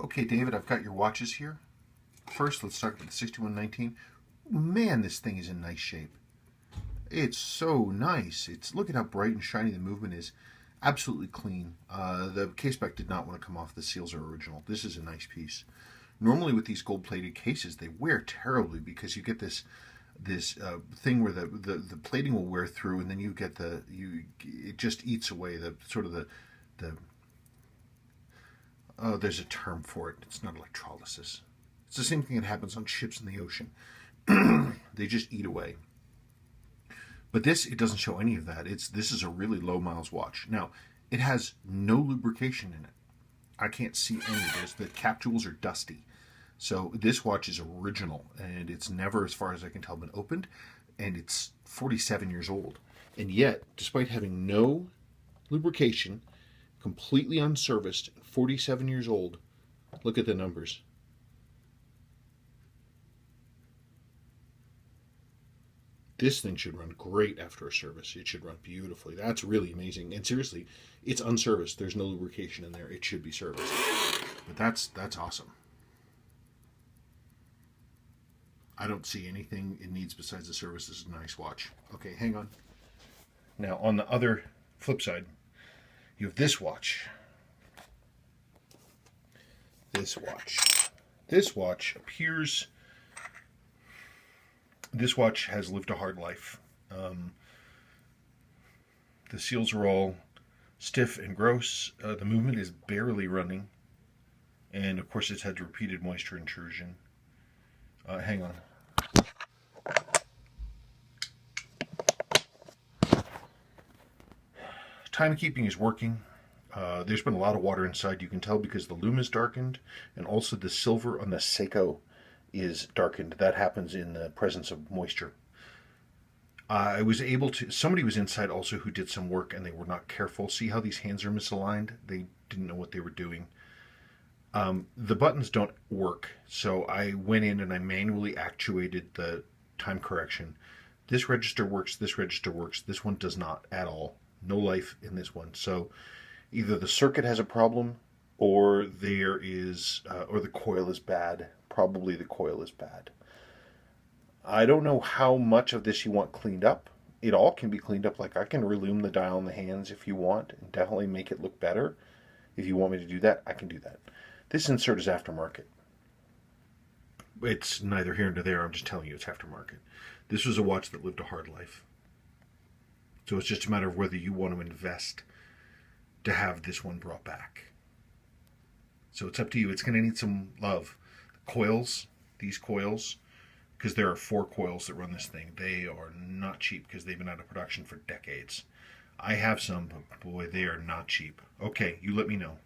Okay, David, I've got your watches here. First, let's start with the 6119. Man, this thing is in nice shape. It's so nice. Look at how bright and shiny the movement is. Absolutely clean. The case back did not want to come off. The seals are original. This is a nice piece. Normally with these gold-plated cases, they wear terribly because you get this thing where the plating will wear through, and then you get it just eats away the there's a term for it. It's not electrolysis. It's the same thing that happens on ships in the ocean. They just eat away. But it doesn't show any of that. This is a really low miles watch. Now, it has no lubrication in it. I can't see any of this. The cap jewels are dusty. So this watch is original, and it's never, as far as I can tell, been opened, and it's 47 years old. And yet, despite having no lubrication, completely unserviced, 47 years old, look at the numbers. This thing should run great after a service. It should run beautifully. That's really amazing. And seriously, it's unserviced. There's no lubrication in there. It should be serviced. But that's awesome. I don't see anything it needs besides the service. This is a nice watch. Okay, hang on. Now, on the other flip side, you have this watch. This watch appears... This watch has lived a hard life. The seals are all stiff and gross. The movement is barely running. And, of course, it's had repeated moisture intrusion. Hang on. Timekeeping is working. There's been a lot of water inside. You can tell because the lume is darkened, and also the silver on the Seiko is darkened. That happens in the presence of moisture. I was able to... Somebody was inside also who did some work, and they were not careful. See how these hands are misaligned? They didn't know what they were doing. The buttons don't work, so I went in and I manually actuated the time correction. This register works, this register works. This one does not at all. No life in this one. So either the circuit has a problem, or or the coil is bad. Probably the coil is bad. I don't know how much of this you want cleaned up. It all can be cleaned up. Like, I can relume the dial in the hands if you want, and definitely make it look better. If you want me to do that, I can do that. This insert is aftermarket. It's neither here nor there. I'm just telling you it's aftermarket. This was a watch that lived a hard life. So it's just a matter of whether you want to invest to have this one brought back. So it's up to you. It's going to need some love. The coils, these coils, because there are 4 coils that run this thing. They are not cheap because they've been out of production for decades. I have some, but boy, they are not cheap. Okay, you let me know.